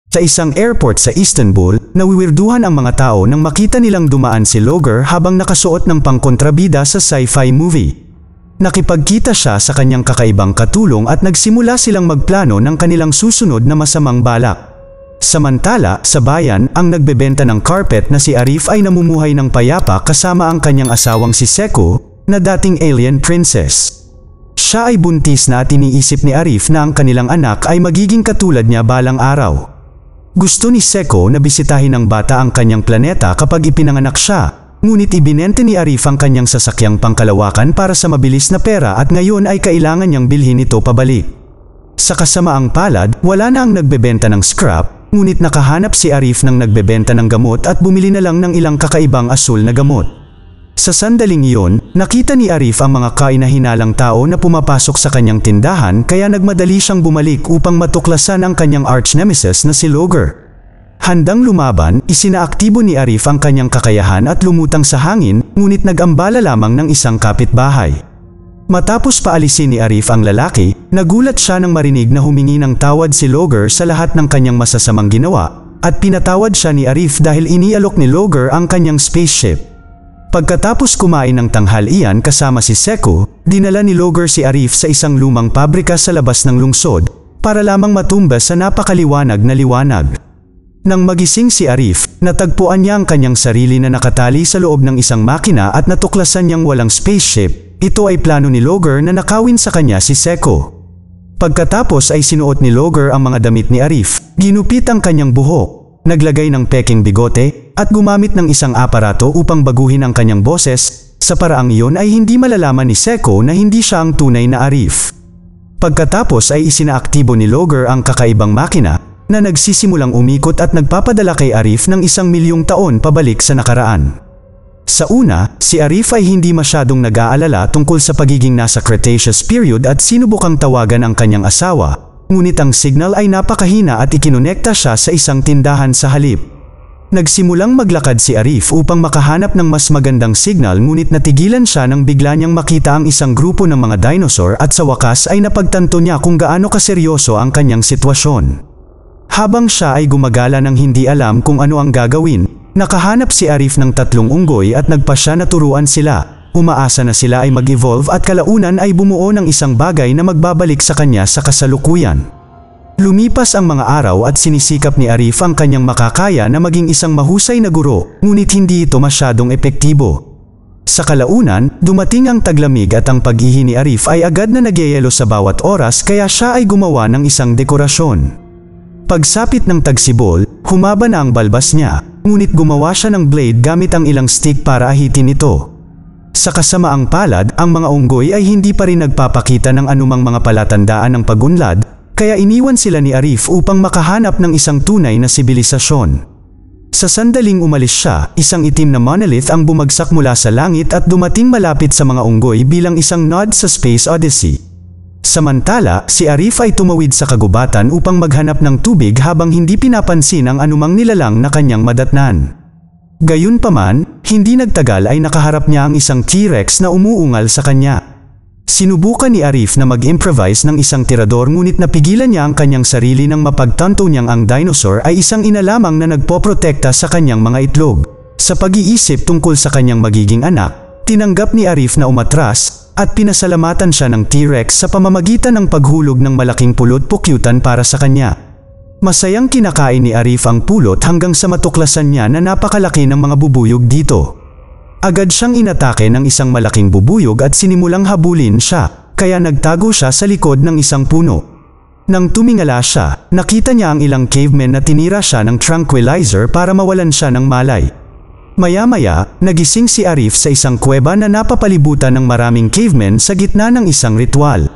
Sa isang airport sa Istanbul, nawiwirduhan ang mga tao nang makita nilang dumaan si Logar habang nakasuot ng pangkontrabida sa sci-fi movie. Nakipagkita siya sa kanyang kakaibang katulong at nagsimula silang magplano ng kanilang susunod na masamang balak. Samantala, sa bayan, ang nagbebenta ng carpet na si Arif ay namumuhay ng payapa kasama ang kanyang asawang si Seko, na dating alien princess. Siya ay buntis na at iniisip ni Arif na ang kanilang anak ay magiging katulad niya balang araw. Gusto ni Seko na bisitahin ng bata ang kanyang planeta kapag ipinanganak siya. Ngunit ibinente ni Arif ang kanyang sasakyang pangkalawakan para sa mabilis na pera at ngayon ay kailangan niyang bilhin ito pabalik. Sa kasamaang palad, wala na ang nagbebenta ng scrap, ngunit nakahanap si Arif ng nagbebenta ng gamot at bumili na lang ng ilang kakaibang asul na gamot. Sa sandaling iyon, nakita ni Arif ang mga kainahinalang tao na pumapasok sa kanyang tindahan kaya nagmadali siyang bumalik upang matuklasan ang kanyang arch-nemesis na si Logar. Handang lumaban, isinaaktibo ni Arif ang kanyang kakayahan at lumutang sa hangin, ngunit nag-ambala lamang ng isang kapitbahay. Matapos paalisin ni Arif ang lalaki, nagulat siya nang marinig na humingi ng tawad si Logar sa lahat ng kanyang masasamang ginawa, at pinatawad siya ni Arif dahil inialok ni Logar ang kanyang spaceship. Pagkatapos kumain ng tanghalian kasama si Seko, dinala ni Logar si Arif sa isang lumang pabrika sa labas ng lungsod, para lamang matumbas sa napakaliwanag na liwanag. Nang magising si Arif, natagpuan niya ang kanyang sarili na nakatali sa loob ng isang makina at natuklasan niyang walang spaceship. Ito ay plano ni Logar na nakawin sa kanya si Seko. Pagkatapos ay sinuot ni Logar ang mga damit ni Arif, ginupit ang kanyang buhok, naglagay ng peking bigote, at gumamit ng isang aparato upang baguhin ang kanyang boses. Sa paraang iyon ay hindi malalaman ni Seko na hindi siya ang tunay na Arif. Pagkatapos ay isinaaktibo ni Logar ang kakaibang makina, na nagsisimulang umikot at nagpapadala kay Arif ng 1,000,000 taon pabalik sa nakaraan. Sa una, si Arif ay hindi masyadong nag-aalala tungkol sa pagiging nasa Cretaceous period at sinubukang tawagan ang kanyang asawa, ngunit ang signal ay napakahina at ikinonekta siya sa isang tindahan sa halip. Nagsimulang maglakad si Arif upang makahanap ng mas magandang signal ngunit natigilan siya nang bigla niyang makita ang isang grupo ng mga dinosaur at sa wakas ay napagtanto niya kung gaano kaseryoso ang kanyang sitwasyon. Habang siya ay gumagala ng hindi alam kung ano ang gagawin, nakahanap si Arif ng 3 unggoy at nagpasya na turuan sila. Umaasa na sila ay mag-evolve at kalaunan ay bumuo ng isang bagay na magbabalik sa kanya sa kasalukuyan. Lumipas ang mga araw at sinisikap ni Arif ang kanyang makakaya na maging isang mahusay na guro, ngunit hindi ito masyadong epektibo. Sa kalaunan, dumating ang taglamig at ang pag-ihi ni Arif ay agad na nagyayelo sa bawat oras kaya siya ay gumawa ng isang dekorasyon. Pagsapit ng tagsibol, humaba na ang balbas niya, ngunit gumawa siya ng blade gamit ang ilang stick para ahitin ito. Sa kasamaang palad, ang mga unggoy ay hindi pa rin nagpapakita ng anumang mga palatandaan ng pagunlad, kaya iniwan sila ni Arif upang makahanap ng isang tunay na sibilisasyon. Sa sandaling umalis siya, isang itim na monolith ang bumagsak mula sa langit at dumating malapit sa mga unggoy bilang isang nod sa Space Odyssey. Samantala, si Arif ay tumawid sa kagubatan upang maghanap ng tubig habang hindi pinapansin ang anumang nilalang na kanyang madatnan. Gayunpaman, hindi nagtagal ay nakaharap niya ang isang T-Rex na umuungal sa kanya. Sinubukan ni Arif na mag-improvise ng isang tirador ngunit napigilan niya ang kanyang sarili nang mapagtanto niyang ang dinosaur ay isang ina lamang na nagpoprotekta sa kanyang mga itlog. Sa pag-iisip tungkol sa kanyang magiging anak, tinanggap ni Arif na umatras, at pinasalamatan siya ng T-Rex sa pamamagitan ng paghulog ng malaking pulot-pukyutan para sa kanya. Masayang kinakain ni Arif ang pulot hanggang sa matuklasan niya na napakalaki ng mga bubuyog dito. Agad siyang inatake ng isang malaking bubuyog at sinimulang habulin siya, kaya nagtago siya sa likod ng isang puno. Nang tumingala siya, nakita niya ang ilang cavemen na tinira siya ng tranquilizer para mawalan siya ng malay. Maya-maya, nagising si Arif sa isang kuweba na napapalibutan ng maraming cavemen sa gitna ng isang ritual.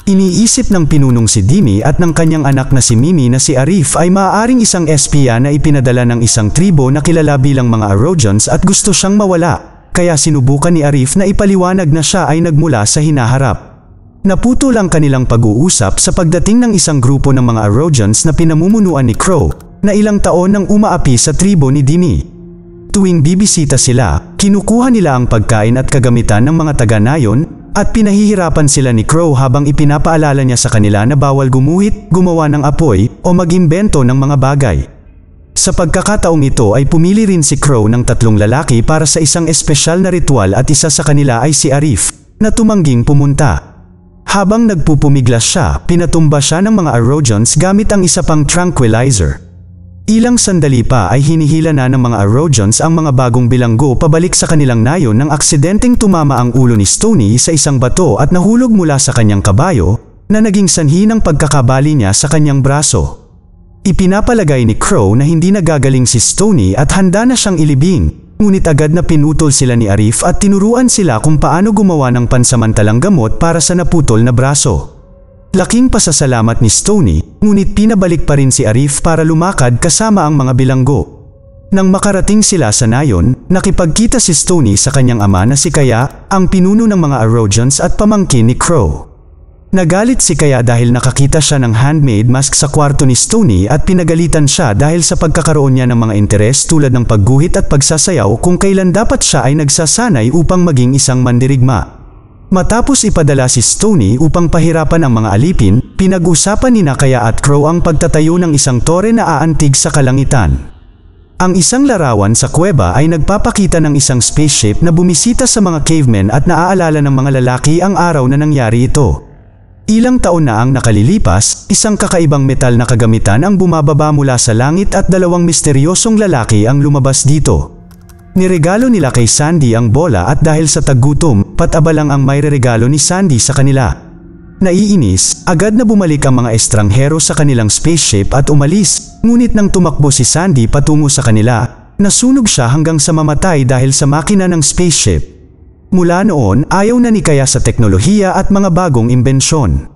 Iniisip ng pinunong si Dimi at ng kanyang anak na si Mimi na si Arif ay maaaring isang espiya na ipinadala ng isang tribo na kilala bilang mga Arrogans at gusto siyang mawala, kaya sinubukan ni Arif na ipaliwanag na siya ay nagmula sa hinaharap. Naputol ang kanilang pag-uusap sa pagdating ng isang grupo ng mga Arrogans na pinamumunuan ni Crow, na ilang taon nang umaapi sa tribo ni Dimi. Tuwing bibisita sila, kinukuha nila ang pagkain at kagamitan ng mga taga-nayon, At pinahihirapan sila ni Crow habang ipinapaalala niya sa kanila na bawal gumuhit, gumawa ng apoy, o mag-imbento ng mga bagay. Sa pagkakataong ito ay pumili rin si Crow ng 3 lalaki para sa isang espesyal na ritual at isa sa kanila ay si Arif, na tumangging pumunta. Habang nagpupumiglas siya, pinatumba siya ng mga Arrogants gamit ang isa pang tranquilizer. Ilang sandali pa ay hinihila na ng mga Arrogants ang mga bagong bilanggo pabalik sa kanilang nayon nang aksidenteng tumama ang ulo ni Stoney sa isang bato at nahulog mula sa kanyang kabayo, na naging sanhi ng pagkakabali niya sa kanyang braso. Ipinapalagay ni Crow na hindi nagagaling si Stoney at handa na siyang ilibing, ngunit agad na pinutol sila ni Arif at tinuruan sila kung paano gumawa ng pansamantalang gamot para sa naputol na braso. Laking pasasalamat ni Stoney, ngunit pinabalik pa rin si Arif para lumakad kasama ang mga bilanggo. Nang makarating sila sa nayon, nakipagkita si Stoney sa kanyang ama na si Kaya, ang pinuno ng mga Arrogants at pamangkin ni Crow. Nagalit si Kaya dahil nakakita siya ng handmade mask sa kwarto ni Stoney at pinagalitan siya dahil sa pagkakaroon niya ng mga interes tulad ng pagguhit at pagsasayaw kung kailan dapat siya ay nagsasanay upang maging isang mandirigma. Matapos ipadala si Stoney upang pahirapan ang mga alipin, pinag-usapan ni Kaya at Crow ang pagtatayo ng isang tore na aantig sa kalangitan. Ang isang larawan sa kuweba ay nagpapakita ng isang spaceship na bumisita sa mga cavemen at naaalala ng mga lalaki ang araw na nangyari ito. Ilang taon na ang nakalilipas, isang kakaibang metal na kagamitan ang bumababa mula sa langit at 2 misteryosong lalaki ang lumabas dito. Niregalo nila kay Sandy ang bola at dahil sa taggutom, patabalang ang mayreregalo ni Sandy sa kanila. Naiinis, agad na bumalik ang mga estranghero sa kanilang spaceship at umalis, ngunit nang tumakbo si Sandy patungo sa kanila, nasunog siya hanggang sa mamatay dahil sa makina ng spaceship. Mula noon, ayaw na ni Kaya sa teknolohiya at mga bagong imbensyon.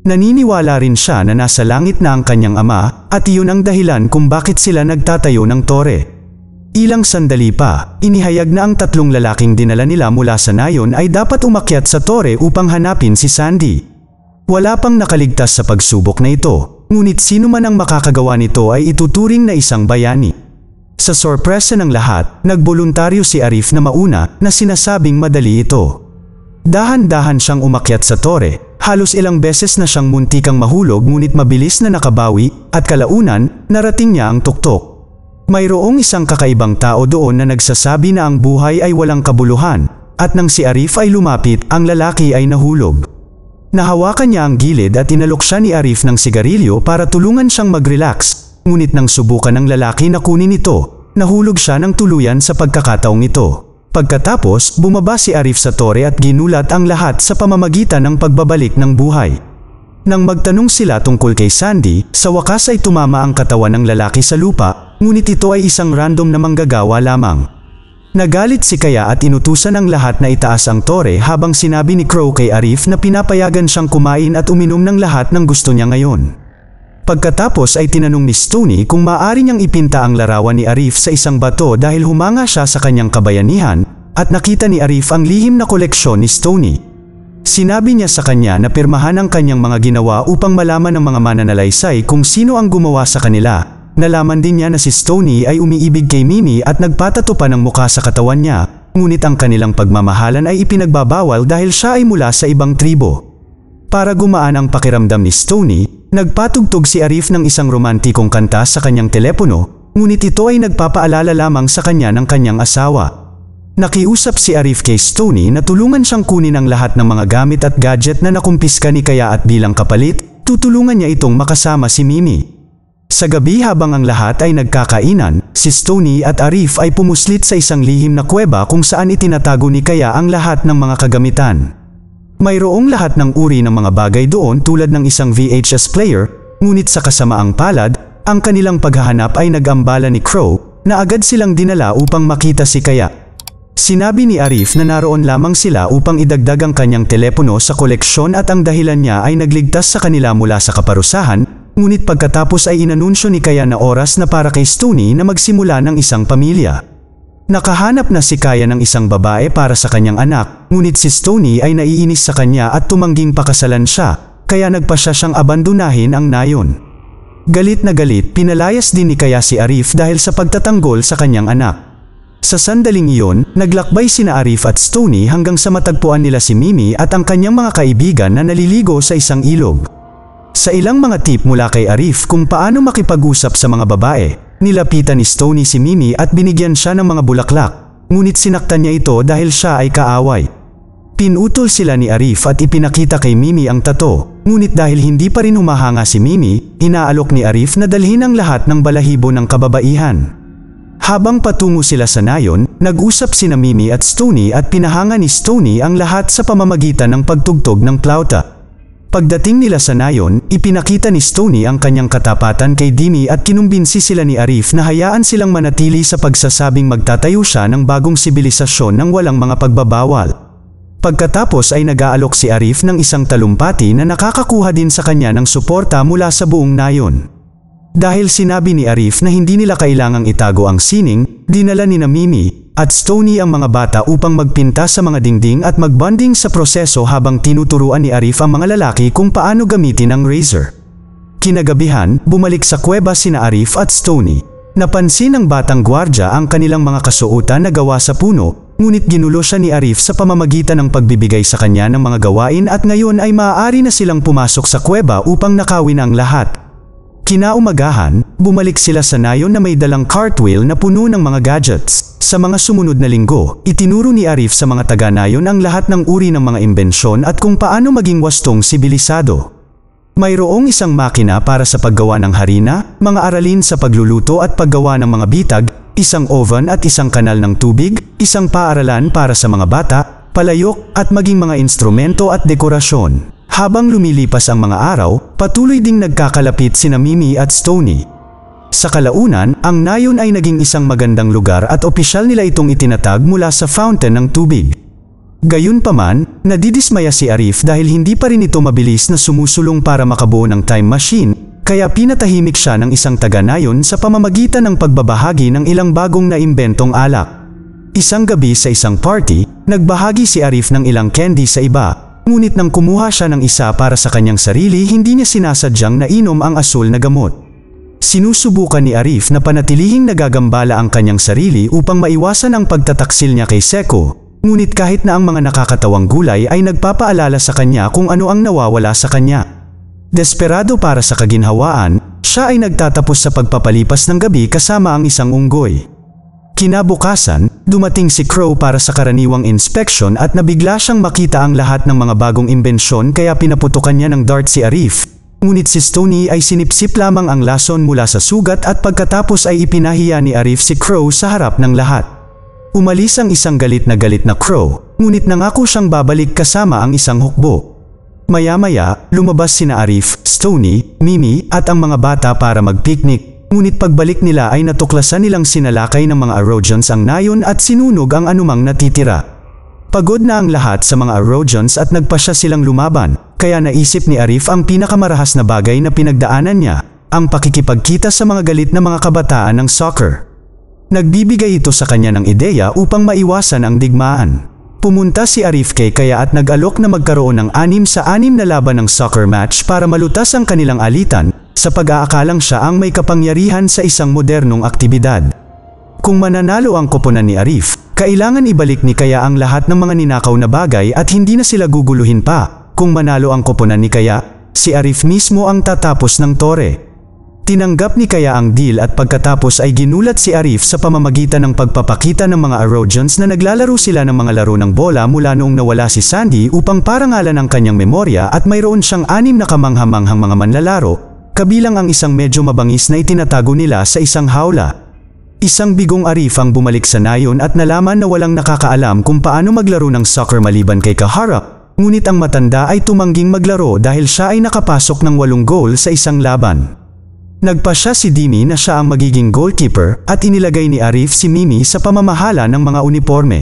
Naniniwala rin siya na nasa langit na ang kanyang ama, at iyon ang dahilan kung bakit sila nagtatayo ng tore. Ilang sandali pa, inihayag na ang 3 lalaking dinala nila mula sa nayon ay dapat umakyat sa tore upang hanapin si Sandy. Wala pang nakaligtas sa pagsubok na ito, ngunit sino man ang makakagawa nito ay ituturing na isang bayani. Sa sorpresa ng lahat, nagboluntaryo si Arif na mauna na sinasabing madali ito. Dahan-dahan siyang umakyat sa tore, halos ilang beses na siyang muntikang mahulog ngunit mabilis na nakabawi at kalaunan, narating niya ang tuktok. Mayroong isang kakaibang tao doon na nagsasabi na ang buhay ay walang kabuluhan, at nang si Arif ay lumapit, ang lalaki ay nahulog. Nahawakan niya ang gilid at inalok siya ni Arif ng sigarilyo para tulungan siyang mag-relax, ngunit nang subukan ng lalaki na kunin ito, nahulog siya ng tuluyan sa pagkakataong ito. Pagkatapos, bumaba si Arif sa tore at ginulat ang lahat sa pamamagitan ng pagbabalik ng buhay. Nang magtanong sila tungkol kay Sandy, sa wakas ay tumama ang katawan ng lalaki sa lupa, ngunit ito ay isang random na manggagawa lamang. Nagalit si Kaya at inutusan ang lahat na itaas ang tore habang sinabi ni Crow kay Arif na pinapayagan siyang kumain at uminom ng lahat ng gusto niya ngayon. Pagkatapos ay tinanong ni Stoney kung maaari niyang ipinta ang larawan ni Arif sa isang bato dahil humanga siya sa kanyang kabayanihan, at nakita ni Arif ang lihim na koleksyon ni Stoney. Sinabi niya sa kanya na pirmahan ang kanyang mga ginawa upang malaman ng mga mananalaysay kung sino ang gumawa sa kanila. Nalaman din niya na si Stoney ay umiibig kay Mimi at nagpatato pa ng mukha sa katawan niya, ngunit ang kanilang pagmamahalan ay ipinagbabawal dahil siya ay mula sa ibang tribo. Para gumaan ang pakiramdam ni Stoney, nagpatugtog si Arif ng isang romantikong kanta sa kanyang telepono, ngunit ito ay nagpapaalala lamang sa kanya ng kanyang asawa. Nakiusap si Arif kay Stoney na tulungan siyang kunin ang lahat ng mga gamit at gadget na nakumpiska ni Kaya at bilang kapalit, tutulungan niya itong makasama si Mimi. Sa gabi habang ang lahat ay nagkakainan, si Stoney at Arif ay pumuslit sa isang lihim na kuweba kung saan itinatago ni Kaya ang lahat ng mga kagamitan. Mayroong lahat ng uri ng mga bagay doon tulad ng isang VHS player, ngunit sa kasamaang palad, ang kanilang paghahanap ay nag-ambala ni Crow, na agad silang dinala upang makita si Kaya. Sinabi ni Arif na naroon lamang sila upang idagdag ang kanyang telepono sa koleksyon at ang dahilan niya ay nagligtas sa kanila mula sa kaparusahan, ngunit pagkatapos ay inanunsyo ni Kaya na oras na para kay Stoney na magsimula ng isang pamilya. Nakahanap na si Kaya ng isang babae para sa kanyang anak, ngunit si Stoney ay naiinis sa kanya at tumangging pakasalan siya, kaya nagpasya siyang abandonahin ang nayon. Galit na galit, pinalayas din ni Kaya si Arif dahil sa pagtatanggol sa kanyang anak. Sa sandaling iyon, naglakbay sina Arif at Stoney hanggang sa matagpuan nila si Mimi at ang kanyang mga kaibigan na naliligo sa isang ilog. Sa ilang mga tip mula kay Arif kung paano makipag-usap sa mga babae, nilapitan ni Stoney si Mimi at binigyan siya ng mga bulaklak, ngunit sinaktan niya ito dahil siya ay kaaway. Pinutol sila ni Arif at ipinakita kay Mimi ang tato, ngunit dahil hindi pa rin humahanga si Mimi, inaalok ni Arif na dalhin ang lahat ng balahibo ng kababaihan. Habang patungo sila sa nayon, nag-usap sina Mimi at Stoney at pinahanga ni Stoney ang lahat sa pamamagitan ng pagtugtog ng plauta. Pagdating nila sa nayon, ipinakita ni Stoney ang kanyang katapatan kay Dimi at kinumbinsi sila ni Arif na hayaan silang manatili sa pagsasabing magtatayo siya ng bagong sibilisasyon ng walang mga pagbabawal. Pagkatapos ay nag-aalok si Arif ng isang talumpati na nakakakuha din sa kanya ng suporta mula sa buong nayon. Dahil sinabi ni Arif na hindi nila kailangang itago ang sining, dinala ni Mimi at Stoney ang mga bata upang magpinta sa mga dingding at magbonding sa proseso habang tinuturuan ni Arif ang mga lalaki kung paano gamitin ang razor. Kinagabihan, bumalik sa kuweba sina Arif at Stoney. Napansin ng batang gwardya ang kanilang mga kasuotan na gawa sa puno, ngunit ginulo siya ni Arif sa pamamagitan ng pagbibigay sa kanya ng mga gawain at ngayon ay maaari na silang pumasok sa kuweba upang nakawin ang lahat. Kinaumagahan, bumalik sila sa nayon na may dalang cartwheel na puno ng mga gadgets. Sa mga sumunod na linggo, itinuro ni Arif sa mga taga-nayon ang lahat ng uri ng mga imbensyon at kung paano maging wastong sibilisado. Mayroong isang makina para sa paggawa ng harina, mga aralin sa pagluluto at paggawa ng mga bitag, isang oven at isang kanal ng tubig, isang paaralan para sa mga bata, palayok at maging mga instrumento at dekorasyon. Habang lumilipas ang mga araw, patuloy ding nagkakalapit sina Mimi at Stoney. Sa kalaunan, ang nayon ay naging isang magandang lugar at opisyal nila itong itinatag mula sa fountain ng tubig. Gayunpaman, nadidismaya si Arif dahil hindi pa rin ito mabilis na sumusulong para makabuo ng time machine, kaya pinatahimik siya ng isang taga-nayon sa pamamagitan ng pagbabahagi ng ilang bagong naimbentong alak. Isang gabi sa isang party, nagbahagi si Arif ng ilang candy sa iba. Ngunit nang kumuha siya ng isa para sa kanyang sarili, hindi niya sinasadyang nainom ang asul na gamot. Sinusubukan ni Arif na panatilihing nagagambala ang kanyang sarili upang maiwasan ang pagtataksil niya kay Seko, ngunit kahit na ang mga nakakatawang gulay ay nagpapaalala sa kanya kung ano ang nawawala sa kanya. Desperado para sa kaginhawaan, siya ay nagtatapos sa pagpapalipas ng gabi kasama ang isang unggoy. Kinabukasan, dumating si Crow para sa karaniwang inspection at nabigla siyang makita ang lahat ng mga bagong imbensyon kaya pinaputukan niya ng dart si Arif. Ngunit si Stoney ay sinipsip lamang ang lason mula sa sugat at pagkatapos ay ipinahiya ni Arif si Crow sa harap ng lahat. Umalis ang isang galit na Crow, ngunit nangako siyang babalik kasama ang isang hukbo. Maya-maya, lumabas sina Arif, Stoney, Mimi at ang mga bata para mag-picnic. Ngunit pagbalik nila ay natuklasan nilang sinalakay ng mga Arrogans ang nayon at sinunog ang anumang natitira. Pagod na ang lahat sa mga Arrogans at nagpasya silang lumaban, kaya naisip ni Arif ang pinakamarahas na bagay na pinagdaanan niya, ang pakikipagkita sa mga galit na mga kabataan ng soccer. Nagbibigay ito sa kanya ng ideya upang maiwasan ang digmaan. Pumunta si Arif kay Kaya at nag-alok na magkaroon ng 6-6 na laban ng soccer match para malutas ang kanilang alitan, sa pag-aakalang siya ang may kapangyarihan sa isang modernong aktibidad. Kung mananalo ang koponan ni Arif, kailangan ibalik ni Kaya ang lahat ng mga ninakaw na bagay at hindi na sila guguluhin pa. Kung manalo ang koponan ni Kaya, si Arif mismo ang tatapos ng tore. Tinanggap ni Kaya ang deal at pagkatapos ay ginulat si Arif sa pamamagitan ng pagpapakita ng mga Arrogans na naglalaro sila ng mga laro ng bola mula noong nawala si Sandy upang parangalan ang kanyang memorya at mayroon siyang 6 na kamanghamanghang mga manlalaro, kabilang ang isang medyo mabangis na itinatago nila sa isang hawla. Isang bigong Arif ang bumalik sa nayon at nalaman na walang nakakaalam kung paano maglaro ng soccer maliban kay Kaharap, ngunit ang matanda ay tumangging maglaro dahil siya ay nakapasok ng 8 goal sa isang laban. Nagpasya si Dimi na siya ang magiging goalkeeper at inilagay ni Arif si Mimi sa pamamahala ng mga uniforme.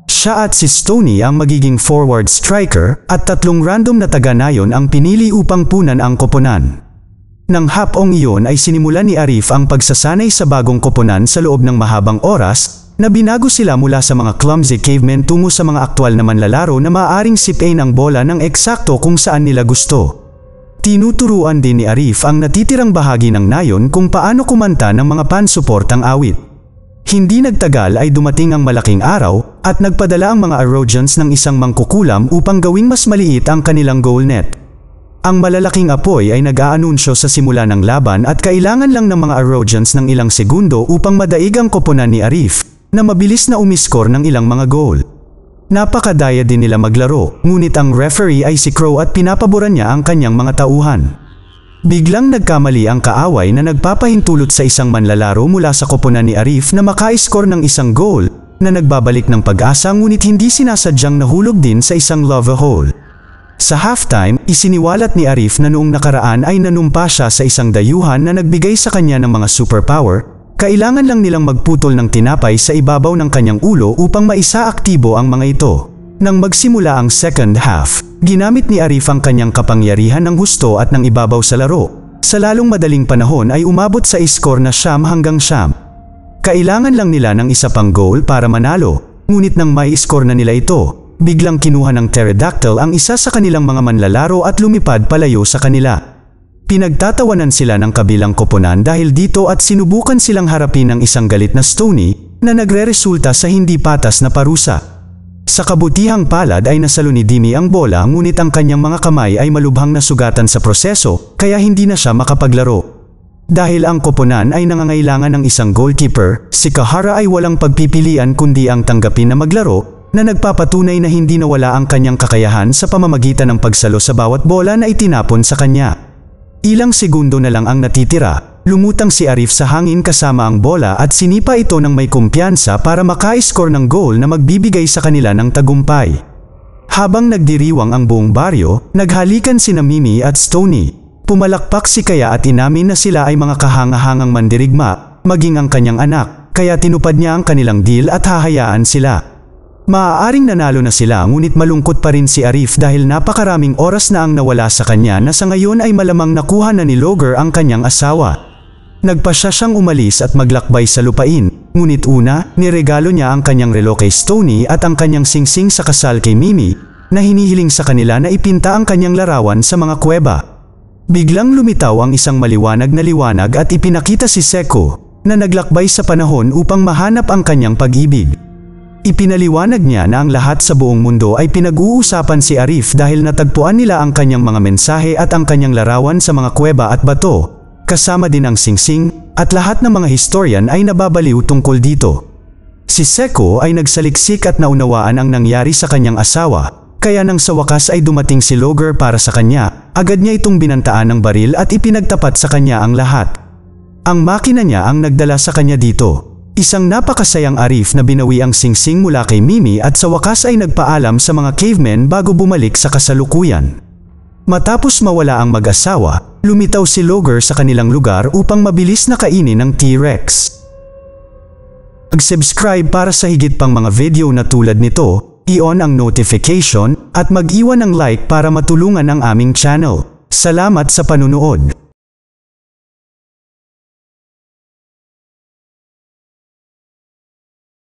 Siya at si Stoney ang magiging forward striker at 3 random na taga-nayon ang pinili upang punan ang koponan. Nang hapong iyon ay sinimulan ni Arif ang pagsasanay sa bagong koponan sa loob ng mahabang oras, na binago sila mula sa mga clumsy cavemen tungo sa mga aktwal na manlalaro na maaaring sipain ang bola ng eksakto kung saan nila gusto. Tinuturuan din ni Arif ang natitirang bahagi ng nayon kung paano kumanta ng mga pansuportang awit. Hindi nagtagal ay dumating ang malaking araw at nagpadala ang mga Arrogants ng isang mangkukulam upang gawing mas maliit ang kanilang goal net. Ang malalaking apoy ay nag-aanunsyo sa simula ng laban at kailangan lang ng mga Arrogants ng ilang segundo upang madaig ang koponan ni Arif na mabilis na umiskor ng ilang mga goal. Napakadaya din nila maglaro, ngunit ang referee ay si Crow at pinapaboran niya ang kanyang mga tauhan. Biglang nagkamali ang kaaway na nagpapahintulot sa isang manlalaro mula sa koponan ni Arif na maka-score ng isang goal na nagbabalik ng pag-asa ngunit hindi sinasadyang nahulog din sa isang lava hole. Sa halftime, isiniwalat ni Arif na noong nakaraan ay nanumpa siya sa isang dayuhan na nagbigay sa kanya ng mga superpower, kailangan lang nilang magputol ng tinapay sa ibabaw ng kanyang ulo upang maisaaktibo ang mga ito. Nang magsimula ang second half, ginamit ni Arif ang kanyang kapangyarihan ng husto at ng ibabaw sa laro. Sa lalong madaling panahon ay umabot sa score na 9-9. Kailangan lang nila ng isa pang goal para manalo, ngunit nang may score na nila ito, biglang kinuha ng Pterodactyl ang isa sa kanilang mga manlalaro at lumipad palayo sa kanila. Pinagtatawanan sila ng kabilang koponan dahil dito at sinubukan silang harapin ng isang galit na Stony na nagre-resulta sa hindi patas na parusa. Sa kabutihang palad ay nasalo ni Dimi ang bola ngunit ang kanyang mga kamay ay malubhang nasugatan sa proseso kaya hindi na siya makapaglaro. Dahil ang koponan ay nangangailangan ng isang goalkeeper, si Kahara ay walang pagpipilian kundi ang tanggapin na maglaro na nagpapatunay na hindi nawala ang kanyang kakayahan sa pamamagitan ng pagsalo sa bawat bola na itinapon sa kanya. Ilang segundo na lang ang natitira, lumutang si Arif sa hangin kasama ang bola at sinipa ito ng may kumpiyansa para maka-score ng goal na magbibigay sa kanila ng tagumpay. Habang nagdiriwang ang buong baryo, naghalikan sina Mimi at Stony. Pumalakpak si Kaya at inamin na sila ay mga kahangahangang mandirigma, maging ang kanyang anak, kaya tinupad niya ang kanilang deal at hahayaan sila. Maaaring nanalo na sila ngunit malungkot pa rin si Arif dahil napakaraming oras na ang nawala sa kanya na sa ngayon ay malamang nakuha na ni Logger ang kanyang asawa. Nagpasya siyang umalis at maglakbay sa lupain, ngunit una, niregalo niya ang kanyang relo kay Stony at ang kanyang singsing sa kasal kay Mimi, na hinihiling sa kanila na ipinta ang kanyang larawan sa mga kuweba. Biglang lumitaw ang isang maliwanag na liwanag at ipinakita si Seko, na naglakbay sa panahon upang mahanap ang kanyang pag-ibig. Ipinaliwanag niya na ang lahat sa buong mundo ay pinag-uusapan si Arif dahil natagpuan nila ang kanyang mga mensahe at ang kanyang larawan sa mga kuweba at bato, kasama din ang singsing, at lahat ng mga historian ay nababaliw tungkol dito. Si Seko ay nagsaliksik at naunawaan ang nangyari sa kanyang asawa, kaya nang sa wakas ay dumating si Logger para sa kanya, agad niya itong binantaan ng baril at ipinagtapat sa kanya ang lahat. Ang makina niya ang nagdala sa kanya dito. Isang napakasayang Arif na binawi ang singsing mula kay Mimi at sa wakas ay nagpaalam sa mga cavemen bago bumalik sa kasalukuyan. Matapos mawala ang mag-asawa, lumitaw si Logger sa kanilang lugar upang mabilis na kainin ng T-Rex. Mag-subscribe para sa higit pang mga video na tulad nito, i-on ang notification at mag-iwan ng like para matulungan ang aming channel. Salamat sa panunood!